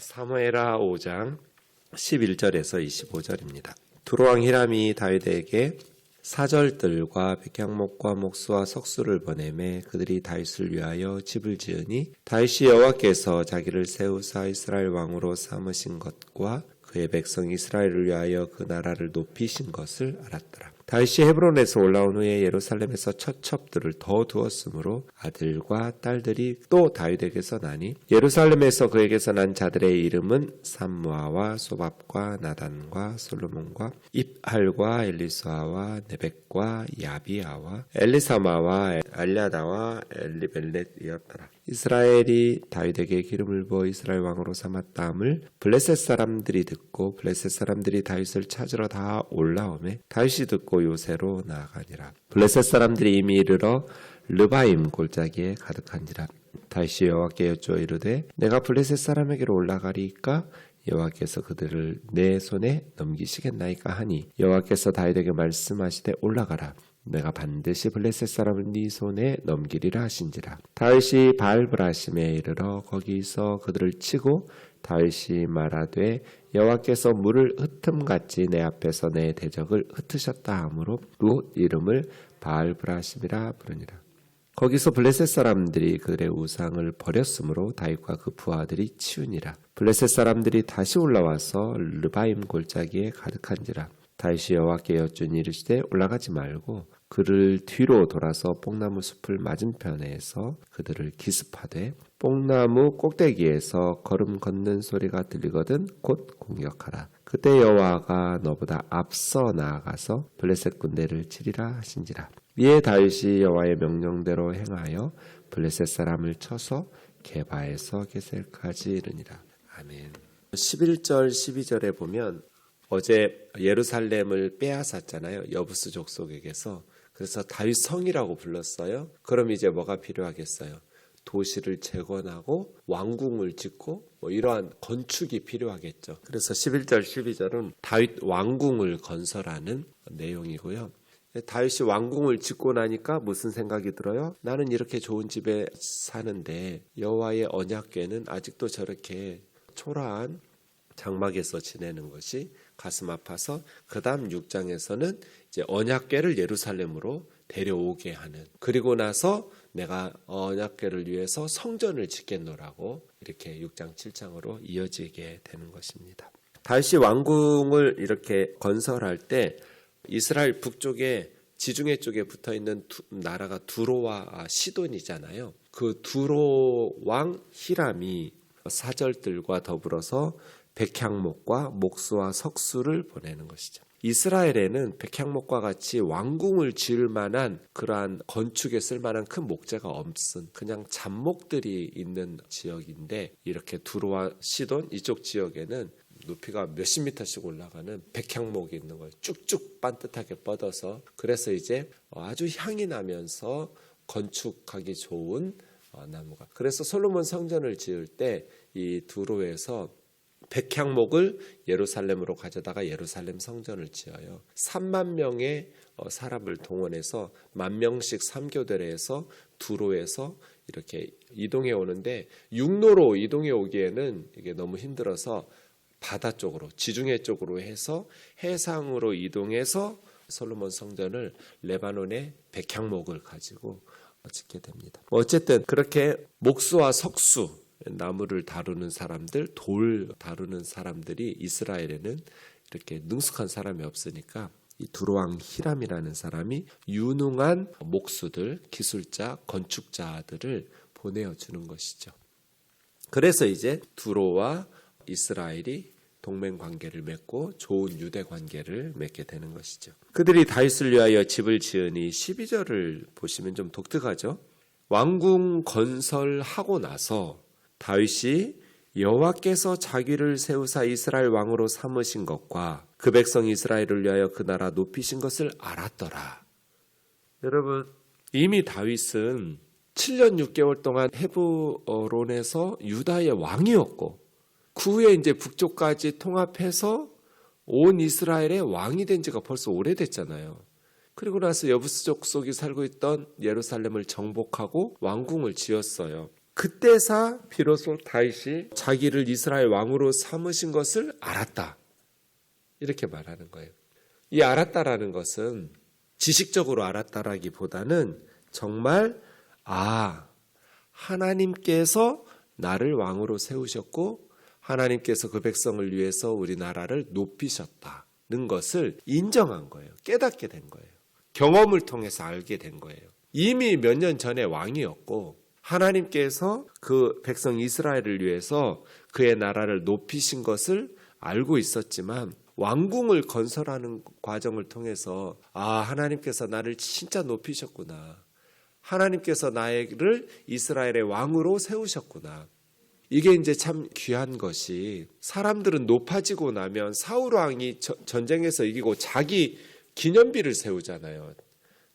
사무엘하 5장 11절에서 25절입니다. 두로왕 히람이 다윗에게 사절들과 백향목과 목수와 석수를 보내매 그들이 다윗을 위하여 집을 지으니 다윗이 여호와께서 자기를 세우사 이스라엘 왕으로 삼으신 것과 그의 백성 이스라엘을 위하여 그 나라를 높이신 것을 알았더라. 다윗이 헤브론에서 올라온 후에 예루살렘에서 처첩들을 더 두었으므로 아들과 딸들이 또 다윗에게서 나니 예루살렘에서 그에게서 난 자들의 이름은 삼무아와 소밥과 나단과 솔로몬과 입할과 엘리수아와 네벡과 야비아와 엘리사마와 알랴다와 엘리벨렛이었더라. 이스라엘이 다윗에게 기름을 부어 이스라엘 왕으로 삼았다함을 블레셋 사람들이 듣고 블레셋 사람들이 다윗을 찾으러 다 올라오매 다윗이 듣고 요새로 나아가니라. 블레셋 사람들이 이미 이르러 르바임 골짜기에 가득한지라. 다윗이 여호와께 여쭈어 이르되 내가 블레셋 사람에게로 올라가리이까 여호와께서 그들을 내 손에 넘기시겠나이까 하니 여호와께서 다윗에게 말씀하시되 올라가라. 내가 반드시 블레셋 사람을 네 손에 넘기리라 하신지라. 다윗이 바알브라심에 이르러 거기서 그들을 치고 다윗이 말하되 여호와께서 물을 흩음같이 내 앞에서 내 대적을 흩으셨다 하므로 그 이름을 바알브라심이라 부르니라. 거기서 블레셋 사람들이 그들의 우상을 버렸으므로 다윗과 그 부하들이 치우니라. 블레셋 사람들이 다시 올라와서 르바임 골짜기에 가득한지라. 다윗이 여호와께 여쭈니 이르시되 올라가지 말고 그를 뒤로 돌아서 뽕나무 숲을 맞은편에서 그들을 기습하되 뽕나무 꼭대기에서 걸음 걷는 소리가 들리거든 곧 공격하라. 그때 여호와가 너보다 앞서 나아가서 블레셋 군대를 치리라 하신지라. 이에 다윗이 여호와의 명령대로 행하여 블레셋 사람을 쳐서 게바에서 게셀까지 이르니라. 아멘. 11절 12절에 보면 어제 예루살렘을 빼앗았잖아요. 여부스 족속에게서. 그래서 다윗 성이라고 불렀어요. 그럼 이제 뭐가 필요하겠어요? 도시를 재건하고 왕궁을 짓고 이러한 건축이 필요하겠죠. 그래서 11절 12절은 다윗 왕궁을 건설하는 내용이고요. 다윗이 왕궁을 짓고 나니까 무슨 생각이 들어요? 나는 이렇게 좋은 집에 사는데 여호와의 언약궤는 아직도 저렇게 초라한 장막에서 지내는 것이 가슴 아파서 그 다음 6장에서는 이제 언약궤를 예루살렘으로 데려오게 하는, 그리고 나서 내가 언약궤를 위해서 성전을 짓겠노라고 이렇게 6장 7장으로 이어지게 되는 것입니다. 다윗이 왕궁을 이렇게 건설할 때 이스라엘 북쪽에 지중해 쪽에 붙어있는 나라가 두로와 시돈이잖아요. 그 두로 왕 히람이 사절들과 더불어서 백향목과 목수와 석수를 보내는 것이죠. 이스라엘에는 백향목과 같이 왕궁을 지을 만한 그러한 건축에 쓸 만한 큰 목재가 없은 그냥 잡목들이 있는 지역인데, 이렇게 두로와 시돈 이쪽 지역에는 높이가 몇십 미터씩 올라가는 백향목이 있는 거예요. 쭉쭉 반듯하게 뻗어서. 그래서 이제 아주 향이 나면서 건축하기 좋은 나무가. 그래서 솔로몬 성전을 지을 때 이 두로에서 백향목을 예루살렘으로 가져다가 예루살렘 성전을 지어요. 3만 명의 사람을 동원해서 10,000명씩 3교대로해서 두로에서 이렇게 이동해 오는데, 육로로 이동해 오기에는 이게 너무 힘들어서 바다 쪽으로, 지중해 쪽으로 해서 해상으로 이동해서 솔로몬 성전을 레바논의 백향목을 가지고 짓게 됩니다. 어쨌든 그렇게 목수와 석수, 나무를 다루는 사람들, 돌 다루는 사람들이 이스라엘에는 이렇게 능숙한 사람이 없으니까 이 두로왕 히람이라는 사람이 유능한 목수들, 기술자, 건축자들을 보내어주는 것이죠. 그래서 이제 두로와 이스라엘이 동맹 관계를 맺고 좋은 유대 관계를 맺게 되는 것이죠. 그들이 다윗을 위하여 집을 지으니 12절을 보시면 좀 독특하죠. 왕궁 건설하고 나서 다윗이 여호와께서 자기를 세우사 이스라엘 왕으로 삼으신 것과 그 백성 이스라엘을 위하여 그 나라 높이신 것을 알았더라. 여러분, 이미 다윗은 7년 6개월 동안 헤브론에서 유다의 왕이었고, 그 후에 이제 북쪽까지 통합해서 온 이스라엘의 왕이 된 지가 벌써 오래됐잖아요. 그리고 나서 여부스 족속이 살고 있던 예루살렘을 정복하고 왕궁을 지었어요. 그때사 비로소 다윗이 자기를 이스라엘 왕으로 삼으신 것을 알았다. 이렇게 말하는 거예요. 이 알았다라는 것은 지식적으로 알았다라기보다는 정말 하나님께서 나를 왕으로 세우셨고 하나님께서 그 백성을 위해서 우리나라를 높이셨다는 것을 인정한 거예요. 깨닫게 된 거예요. 경험을 통해서 알게 된 거예요. 이미 몇 년 전에 왕이었고 하나님께서 그 백성 이스라엘을 위해서 그의 나라를 높이신 것을 알고 있었지만 왕궁을 건설하는 과정을 통해서 하나님께서 나를 진짜 높이셨구나. 하나님께서 나를 이스라엘의 왕으로 세우셨구나. 이게 이제 참 귀한 것이 사람들은 높아지고 나면 사울 왕이 전쟁에서 이기고 자기 기념비를 세우잖아요.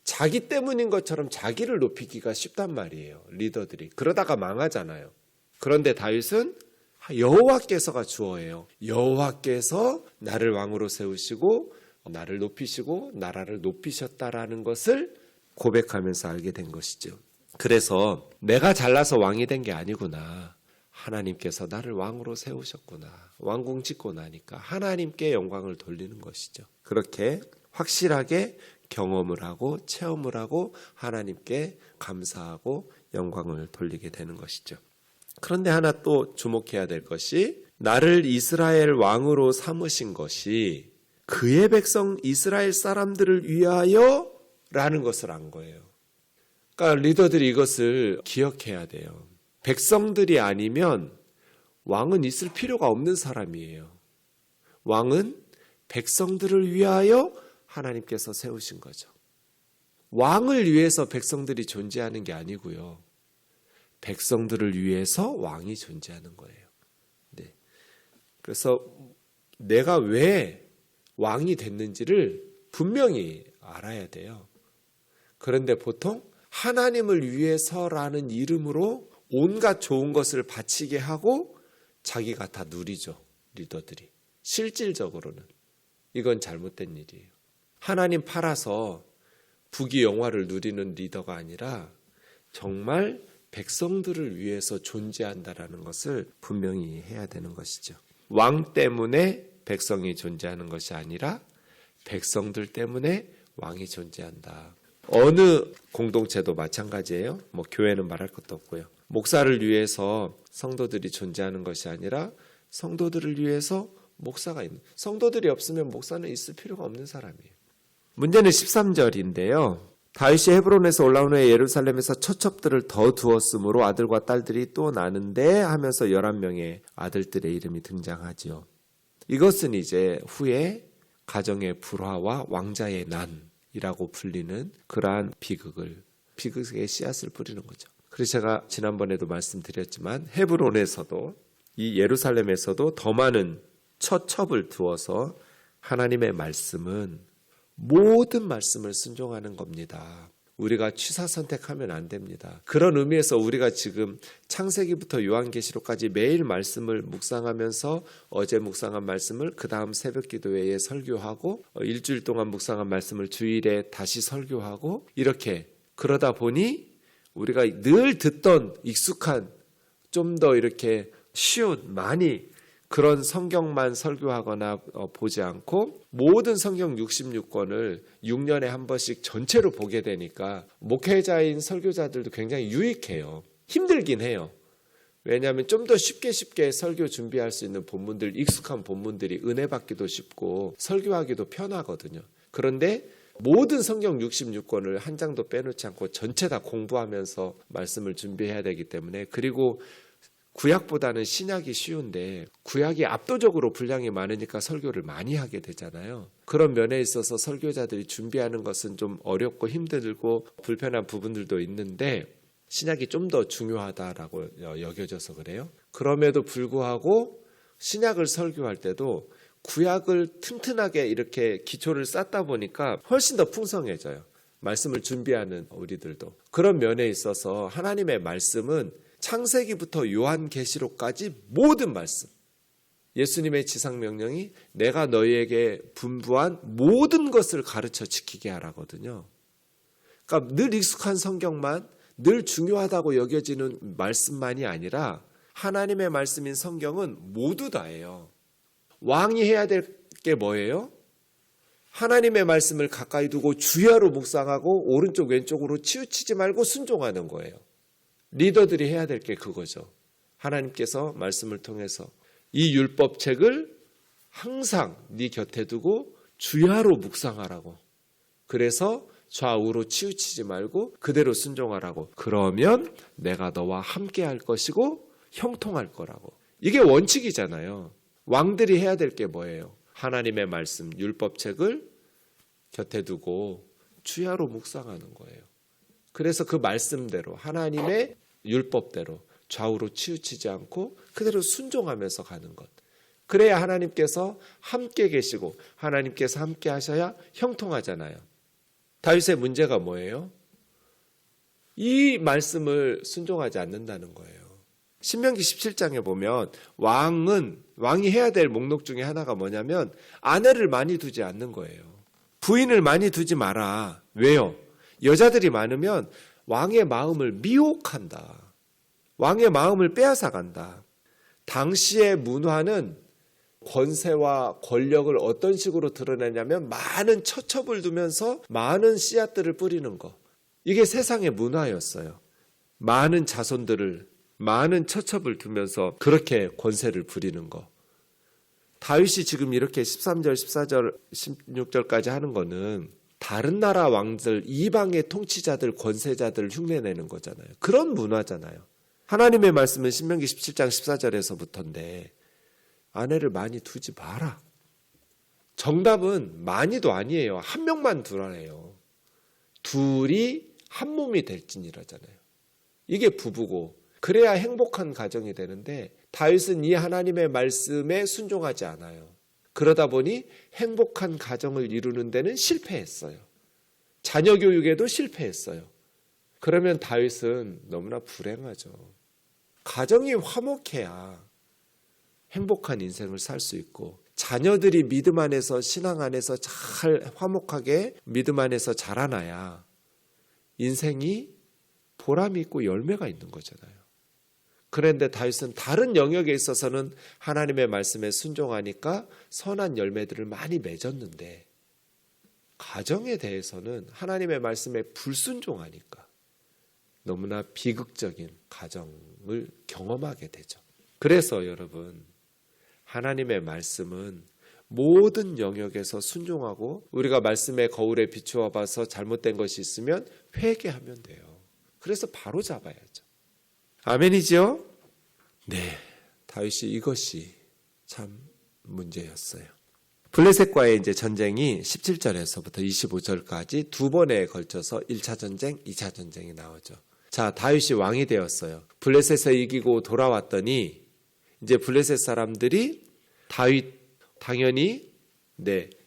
자기 때문인 것처럼 자기를 높이기가 쉽단 말이에요. 리더들이. 그러다가 망하잖아요. 그런데 다윗은 여호와께서가 주어예요. 여호와께서 나를 왕으로 세우시고 나를 높이시고 나라를 높이셨다라는 것을 고백하면서 알게 된 것이죠. 그래서 내가 잘나서 왕이 된 게 아니구나. 하나님께서 나를 왕으로 세우셨구나. 왕궁 짓고 나니까 하나님께 영광을 돌리는 것이죠. 그렇게 확실하게 경험을 하고 체험을 하고 하나님께 감사하고 영광을 돌리게 되는 것이죠. 그런데 하나 또 주목해야 될 것이 나를 이스라엘 왕으로 삼으신 것이 그의 백성 이스라엘 사람들을 위하여 라는 것을 안 거예요. 그러니까 리더들이 이것을 기억해야 돼요. 백성들이 아니면 왕은 있을 필요가 없는 사람이에요. 왕은 백성들을 위하여 하나님께서 세우신 거죠. 왕을 위해서 백성들이 존재하는 게 아니고요. 백성들을 위해서 왕이 존재하는 거예요. 네. 그래서 내가 왜 왕이 됐는지를 분명히 알아야 돼요. 그런데 보통 하나님을 위해서라는 이름으로 온갖 좋은 것을 바치게 하고 자기가 다 누리죠. 리더들이. 실질적으로는 이건 잘못된 일이에요. 하나님 팔아서 부귀영화를 누리는 리더가 아니라 정말 백성들을 위해서 존재한다라는 것을 분명히 해야 되는 것이죠. 왕 때문에 백성이 존재하는 것이 아니라 백성들 때문에 왕이 존재한다. 어느 공동체도 마찬가지예요. 교회는 말할 것도 없고요. 목사를 위해서 성도들이 존재하는 것이 아니라 성도들을 위해서 목사가 있는. 성도들이 없으면 목사는 있을 필요가 없는 사람이에요. 문제는 13절인데요. 다윗이 헤브론에서 올라온 후에 예루살렘에서 처첩들을 더 두었으므로 아들과 딸들이 또 나는데 하면서 11명의 아들들의 이름이 등장하지요. 이것은 이제 후에 가정의 불화와 왕자의 난이라고 불리는 그러한 비극의 씨앗을 뿌리는 거죠. 그래서 제가 지난번에도 말씀드렸지만 헤브론에서도 이 예루살렘에서도 더 많은 처첩을 두어서 하나님의 말씀은 모든 말씀을 순종하는 겁니다. 우리가 취사 선택하면 안 됩니다. 그런 의미에서 우리가 지금 창세기부터 요한계시록까지 매일 말씀을 묵상하면서 어제 묵상한 말씀을 그 다음 새벽기도회에 설교하고 일주일 동안 묵상한 말씀을 주일에 다시 설교하고 이렇게 그러다 보니 우리가 늘 듣던 익숙한 좀 더 이렇게 쉬운 많이 그런 성경만 설교하거나 보지 않고 모든 성경 66권을 6년에 한 번씩 전체로 보게 되니까 목회자인 설교자들도 굉장히 유익해요. 힘들긴 해요. 왜냐하면 좀 더 쉽게 설교 준비할 수 있는 본문들, 익숙한 본문들이 은혜 받기도 쉽고 설교하기도 편하거든요. 그런데 모든 성경 66권을 한 장도 빼놓지 않고 전체 다 공부하면서 말씀을 준비해야 되기 때문에 그리고 구약보다는 신약이 쉬운데 구약이 압도적으로 분량이 많으니까 설교를 많이 하게 되잖아요. 그런 면에 있어서 설교자들이 준비하는 것은 좀 어렵고 힘들고 불편한 부분들도 있는데 신약이 좀 더 중요하다라고 여겨져서 그래요. 그럼에도 불구하고 신약을 설교할 때도 구약을 튼튼하게 이렇게 기초를 쌓다 보니까 훨씬 더 풍성해져요. 말씀을 준비하는 우리들도. 그런 면에 있어서 하나님의 말씀은 창세기부터 요한계시록까지 모든 말씀, 예수님의 지상명령이 내가 너희에게 분부한 모든 것을 가르쳐 지키게 하라거든요. 그러니까 늘 익숙한 성경만 늘 중요하다고 여겨지는 말씀만이 아니라 하나님의 말씀인 성경은 모두 다예요. 왕이 해야 될 게 뭐예요? 하나님의 말씀을 가까이 두고 주야로 묵상하고 오른쪽 왼쪽으로 치우치지 말고 순종하는 거예요. 리더들이 해야 될 게 그거죠. 하나님께서 말씀을 통해서 이 율법책을 항상 네 곁에 두고 주야로 묵상하라고. 그래서 좌우로 치우치지 말고 그대로 순종하라고. 그러면 내가 너와 함께 할 것이고 형통할 거라고. 이게 원칙이잖아요. 왕들이 해야 될 게 뭐예요? 하나님의 말씀, 율법책을 곁에 두고 주야로 묵상하는 거예요. 그래서 그 말씀대로 하나님의 율법대로 좌우로 치우치지 않고 그대로 순종하면서 가는 것. 그래야 하나님께서 함께 계시고 하나님께서 함께 하셔야 형통하잖아요. 다윗의 문제가 뭐예요? 이 말씀을 순종하지 않는다는 거예요. 신명기 17장에 보면 왕이 해야 될 목록 중에 하나가 뭐냐면 아내를 많이 두지 않는 거예요. 부인을 많이 두지 마라. 왜요? 여자들이 많으면 왕의 마음을 미혹한다. 왕의 마음을 빼앗아간다. 당시의 문화는 권세와 권력을 어떤 식으로 드러내냐면 많은 처첩을 두면서 많은 씨앗들을 뿌리는 거. 이게 세상의 문화였어요. 많은 자손들을, 많은 처첩을 두면서 그렇게 권세를 부리는 거. 다윗이 지금 이렇게 13절, 14절, 16절까지 하는 거는 다른 나라 왕들, 이방의 통치자들, 권세자들을 흉내내는 거잖아요. 그런 문화잖아요. 하나님의 말씀은 신명기 17장 14절에서부터인데 아내를 많이 두지 마라. 정답은 많이도 아니에요. 한 명만 두라래요. 둘이 한 몸이 될지니라잖아요. 이게 부부고 그래야 행복한 가정이 되는데 다윗은 이 하나님의 말씀에 순종하지 않아요. 그러다 보니 행복한 가정을 이루는 데는 실패했어요. 자녀 교육에도 실패했어요. 그러면 다윗은 너무나 불행하죠. 가정이 화목해야 행복한 인생을 살 수 있고 자녀들이 믿음 안에서 신앙 안에서 잘 화목하게 믿음 안에서 자라나야 인생이 보람이 있고 열매가 있는 거잖아요. 그런데 다윗은 다른 영역에 있어서는 하나님의 말씀에 순종하니까 선한 열매들을 많이 맺었는데 가정에 대해서는 하나님의 말씀에 불순종하니까 너무나 비극적인 가정을 경험하게 되죠. 그래서 여러분, 하나님의 말씀은 모든 영역에서 순종하고 우리가 말씀의 거울에 비추어 봐서 잘못된 것이 있으면 회개하면 돼요. 그래서 바로 잡아야죠. 아멘이죠? 네, 다윗이 이것이 참 문제였어요. 블레셋과의 이제 전쟁이 17절에서부터 25절까지 두 번에 걸쳐서 1차 전쟁, 2차 전쟁이 나오죠. 자, 다윗이 왕이 되었어요. 블레셋에 이기고 돌아왔더니 이제 블레셋 사람들이 다윗 당연히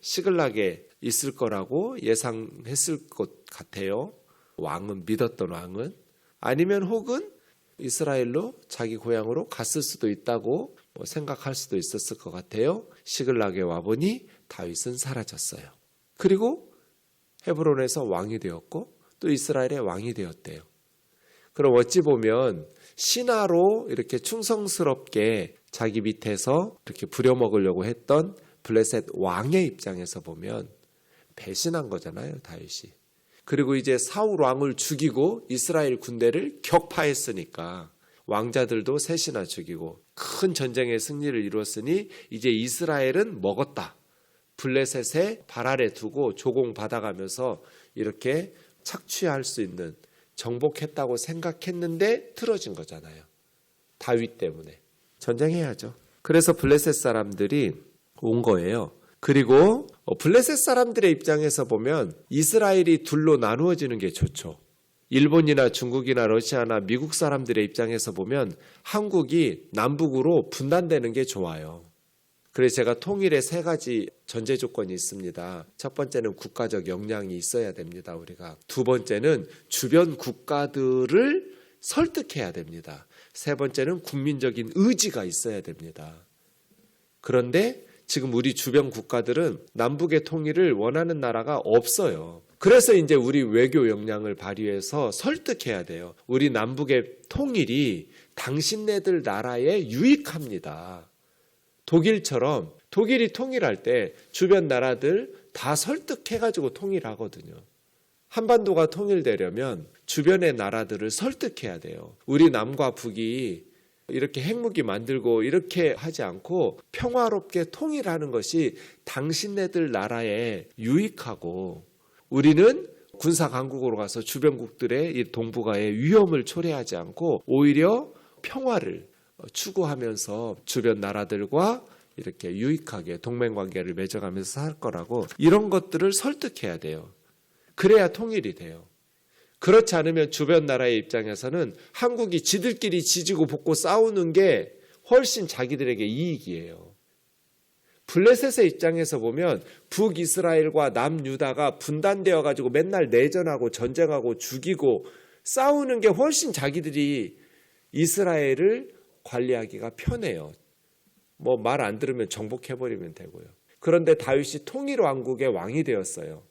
시글락에 있을 거라고 예상했을 것 같아요. 왕은 믿었던 왕은 아니면 혹은 이스라엘로 자기 고향으로 갔을 수도 있다고 생각할 수도 있었을 것 같아요. 시글락에 와보니 다윗은 사라졌어요. 그리고 헤브론에서 왕이 되었고 또 이스라엘의 왕이 되었대요. 그럼 어찌 보면 신하로 이렇게 충성스럽게 자기 밑에서 이렇게 부려먹으려고 했던 블레셋 왕의 입장에서 보면 배신한 거잖아요, 다윗이. 그리고 이제 사울 왕을 죽이고 이스라엘 군대를 격파했으니까 왕자들도 셋이나 죽이고 큰 전쟁의 승리를 이루었으니 이제 이스라엘은 먹었다. 블레셋의 발 아래 두고 조공받아가면서 이렇게 착취할 수 있는 정복했다고 생각했는데 틀어진 거잖아요. 다윗 때문에. 전쟁해야죠. 그래서 블레셋 사람들이 온 거예요. 그리고 블레셋 사람들의 입장에서 보면 이스라엘이 둘로 나누어지는 게 좋죠. 일본이나 중국이나 러시아나 미국 사람들의 입장에서 보면 한국이 남북으로 분단되는 게 좋아요. 그래서 제가 통일의 세 가지 전제 조건이 있습니다. 첫 번째는 국가적 역량이 있어야 됩니다. 우리가. 두 번째는 주변 국가들을 설득해야 됩니다. 세 번째는 국민적인 의지가 있어야 됩니다. 그런데 지금 우리 주변 국가들은 남북의 통일을 원하는 나라가 없어요. 그래서 이제 우리 외교 역량을 발휘해서 설득해야 돼요. 우리 남북의 통일이 당신네들 나라에 유익합니다. 독일처럼 독일이 통일할 때 주변 나라들 다 설득해가지고 통일하거든요. 한반도가 통일되려면 주변의 나라들을 설득해야 돼요. 우리 남과 북이 이렇게 핵무기 만들고 이렇게 하지 않고 평화롭게 통일하는 것이 당신네들 나라에 유익하고, 우리는 군사 강국으로 가서 주변국들의 이 동북아의 위험을 초래하지 않고 오히려 평화를 추구하면서 주변 나라들과 이렇게 유익하게 동맹관계를 맺어가면서 살 거라고, 이런 것들을 설득해야 돼요. 그래야 통일이 돼요. 그렇지 않으면 주변 나라의 입장에서는 한국이 지들끼리 지지고 볶고 싸우는 게 훨씬 자기들에게 이익이에요. 블레셋의 입장에서 보면 북이스라엘과 남유다가 분단되어 가지고 맨날 내전하고 전쟁하고 죽이고 싸우는 게 훨씬 자기들이 이스라엘을 관리하기가 편해요. 뭐 말 안 들으면 정복해버리면 되고요. 그런데 다윗이 통일왕국의 왕이 되었어요.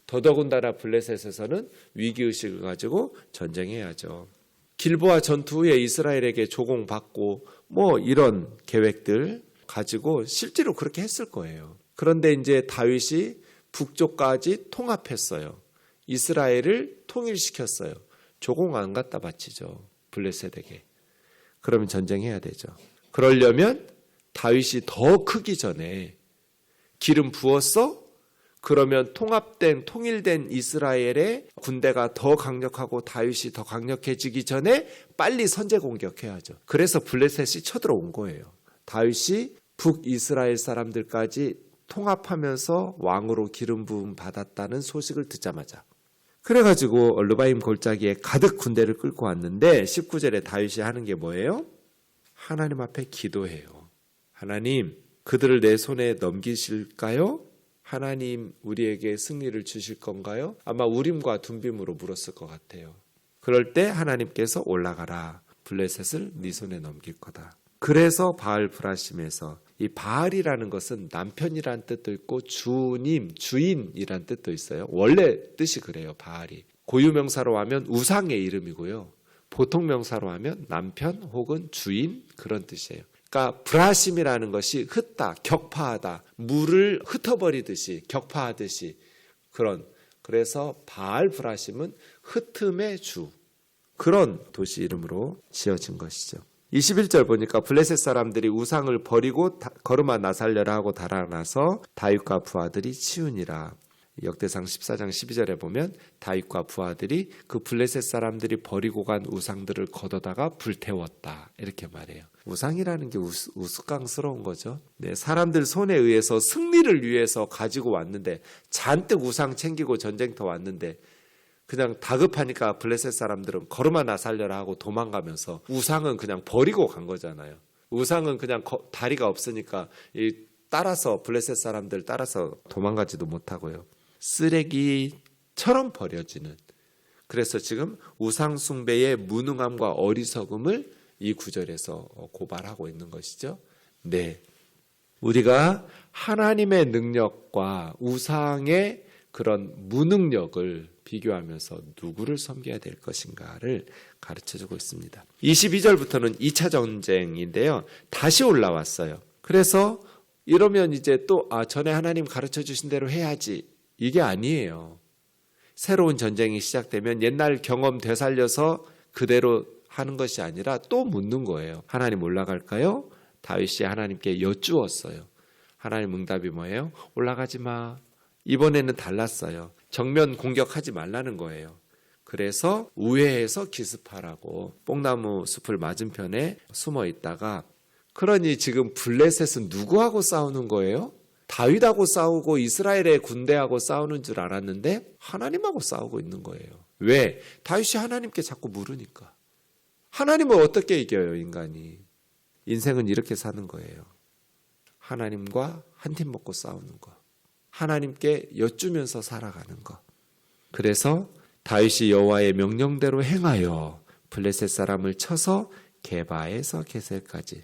더더군다나 블레셋에서는 위기의식을 가지고 전쟁해야죠. 길보아 전투 후에 이스라엘에게 조공받고 뭐 이런 계획들 가지고 실제로 그렇게 했을 거예요. 그런데 이제 다윗이 북쪽까지 통합했어요. 이스라엘을 통일시켰어요. 조공 안 갖다 바치죠. 블레셋에게. 그러면 전쟁해야 되죠. 그러려면 다윗이 더 크기 전에 기름 부었어? 그러면 통합된 통일된 이스라엘의 군대가 더 강력하고 다윗이 더 강력해지기 전에 빨리 선제 공격해야죠. 그래서 블레셋이 쳐들어온 거예요. 다윗이 북이스라엘 사람들까지 통합하면서 왕으로 기름 부음 받았다는 소식을 듣자마자, 그래가지고 르바임 골짜기에 가득 군대를 끌고 왔는데 19절에 다윗이 하는 게 뭐예요? 하나님 앞에 기도해요. 하나님, 그들을 내 손에 넘기실까요? 하나님, 우리에게 승리를 주실 건가요? 아마 우림과 둠빔으로 물었을 것 같아요. 그럴 때 하나님께서 올라가라. 블레셋을 네 손에 넘길 거다. 그래서 바알 브라심에서, 이 바알이라는 것은 남편이란 뜻도 있고 주님, 주인이란 뜻도 있어요. 원래 뜻이 그래요. 바알이. 고유명사로 하면 우상의 이름이고요. 보통 명사로 하면 남편 혹은 주인, 그런 뜻이에요. 그러니까 브라심이라는 것이 흩다, 격파하다, 물을 흩어버리듯이 격파하듯이 그런, 그래서 바알 브라심은 흩음의 주, 그런 도시 이름으로 지어진 것이죠. 21절 보니까 블레셋 사람들이 우상을 버리고 거르마 나살려라 하고 달아나서 다윗과 부하들이 치우니라. 역대상 14장 12절에 보면 다윗과 부하들이 그 블레셋 사람들이 버리고 간 우상들을 걷어다가 불태웠다, 이렇게 말해요. 우상이라는 게 우스꽝스러운 거죠. 네, 사람들 손에 의해서 승리를 위해서 가지고 왔는데, 잔뜩 우상 챙기고 전쟁터 왔는데 그냥 다급하니까 블레셋 사람들은 거르마 나살려라 하고 도망가면서, 우상은 그냥 버리고 간 거잖아요. 우상은 그냥 다리가 없으니까 따라서 블레셋 사람들 따라서 도망가지도 못하고요. 쓰레기처럼 버려지는. 그래서 지금 우상 숭배의 무능함과 어리석음을 이 구절에서 고발하고 있는 것이죠. 네, 우리가 하나님의 능력과 우상의 그런 무능력을 비교하면서 누구를 섬겨야 될 것인가를 가르쳐주고 있습니다. 22절부터는 2차 전쟁인데요. 다시 올라왔어요. 그래서 이러면 이제 또 전에 하나님 가르쳐 주신 대로 해야지, 이게 아니에요. 새로운 전쟁이 시작되면 옛날 경험 되살려서 그대로 하는 것이 아니라 또 묻는 거예요. 하나님 올라갈까요? 다윗이 하나님께 여쭈었어요. 하나님 응답이 뭐예요? 올라가지 마. 이번에는 달랐어요. 정면 공격하지 말라는 거예요. 그래서 우회해서 기습하라고 뽕나무 숲을 맞은편에 숨어 있다가, 그러니 지금 블레셋은 누구하고 싸우는 거예요? 다윗하고 싸우고 이스라엘의 군대하고 싸우는 줄 알았는데 하나님하고 싸우고 있는 거예요. 왜? 다윗이 하나님께 자꾸 물으니까. 하나님을 어떻게 이겨요, 인간이? 인생은 이렇게 사는 거예요. 하나님과 한 팀 먹고 싸우는 거. 하나님께 여쭈면서 살아가는 거. 그래서 다윗이 여호와의 명령대로 행하여 블레셋 사람을 쳐서 게바에서 게셀까지.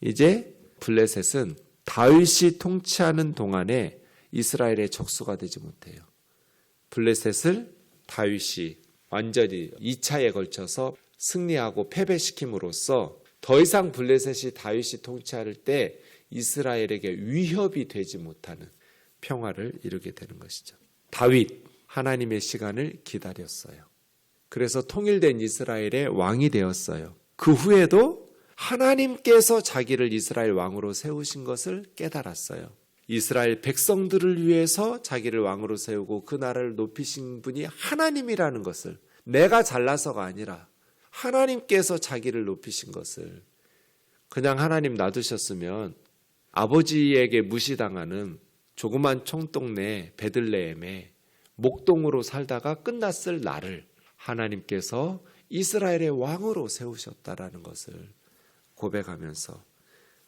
이제 블레셋은 다윗이 통치하는 동안에 이스라엘의 적수가 되지 못해요. 블레셋을 다윗이 완전히 2차에 걸쳐서 승리하고 패배시킴으로써 더 이상 블레셋이 다윗이 통치할 때 이스라엘에게 위협이 되지 못하는 평화를 이루게 되는 것이죠. 다윗, 하나님의 시간을 기다렸어요. 그래서 통일된 이스라엘의 왕이 되었어요. 그 후에도 하나님께서 자기를 이스라엘 왕으로 세우신 것을 깨달았어요. 이스라엘 백성들을 위해서 자기를 왕으로 세우고 그 나라를 높이신 분이 하나님이라는 것을, 내가 잘나서가 아니라 하나님께서 자기를 높이신 것을, 그냥 하나님 놔두셨으면 아버지에게 무시당하는 조그만 총동네 베들레헴에 목동으로 살다가 끝났을 나를 하나님께서 이스라엘의 왕으로 세우셨다라는 것을 고백하면서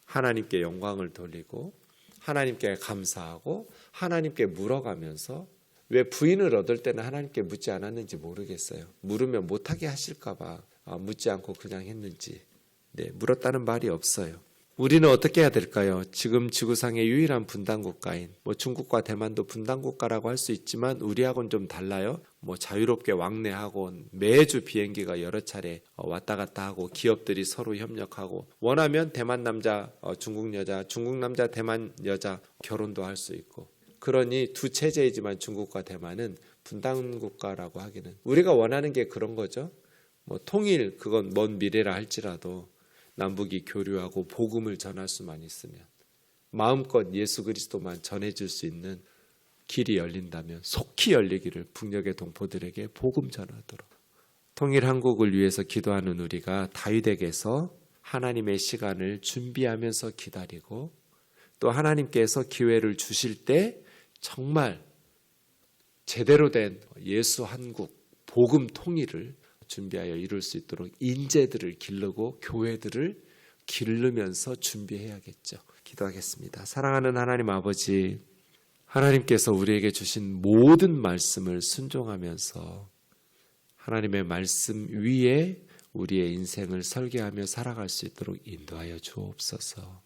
하나님께 영광을 돌리고 하나님께 감사하고 하나님께 물어가면서, 왜 부인을 얻을 때는 하나님께 묻지 않았는지 모르겠어요. 물으면 못하게 하실까 봐 묻지 않고 그냥 했는지. 물었다는 말이 없어요. 우리는 어떻게 해야 될까요? 지금 지구상의 유일한 분단국가인 중국과 대만도 분단국가라고 할 수 있지만 우리하고는 좀 달라요. 자유롭게 왕래하고 매주 비행기가 여러 차례 왔다 갔다 하고 기업들이 서로 협력하고 원하면 대만 남자, 중국 여자, 중국 남자, 대만 여자 결혼도 할 수 있고, 그러니 두 체제이지만 중국과 대만은 분단국가라고 하기는, 우리가 원하는 게 그런 거죠. 통일, 그건 먼 미래라 할지라도 남북이 교류하고 복음을 전할 수만 있으면, 마음껏 예수 그리스도만 전해줄 수 있는 길이 열린다면 속히 열리기를 북녘의 동포들에게 복음 전하도록. 통일 한국을 위해서 기도하는 우리가 다윗에게서 하나님의 시간을 준비하면서 기다리고, 또 하나님께서 기회를 주실 때 정말 제대로 된 예수 한국 복음 통일을 준비하여 이룰 수 있도록 인재들을 기르고 교회들을 기르면서 준비해야겠죠. 기도하겠습니다. 사랑하는 하나님 아버지, 하나님께서 우리에게 주신 모든 말씀을 순종하면서 하나님의 말씀 위에 우리의 인생을 설계하며 살아갈 수 있도록 인도하여 주옵소서.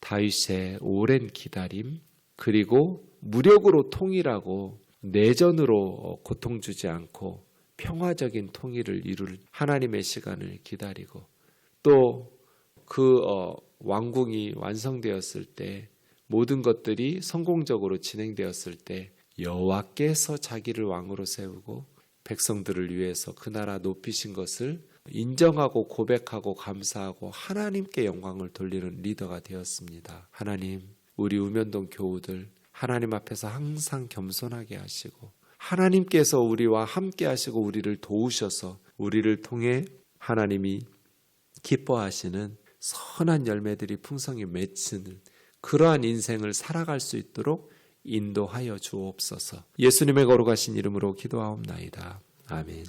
다윗의 오랜 기다림, 그리고 무력으로 통일하고 내전으로 고통 주지 않고 평화적인 통일을 이룰 하나님의 시간을 기다리고, 또 그 왕궁이 완성되었을 때, 모든 것들이 성공적으로 진행되었을 때 여호와께서 자기를 왕으로 세우고 백성들을 위해서 그 나라 높이신 것을 인정하고 고백하고 감사하고 하나님께 영광을 돌리는 리더가 되었습니다. 하나님, 우리 우면동 교우들 하나님 앞에서 항상 겸손하게 하시고 하나님께서 우리와 함께 하시고 우리를 도우셔서 우리를 통해 하나님이 기뻐하시는 선한 열매들이 풍성히 맺히는 그러한 인생을 살아갈 수 있도록 인도하여 주옵소서. 예수님의 거룩하신 이름으로 기도하옵나이다. 아멘.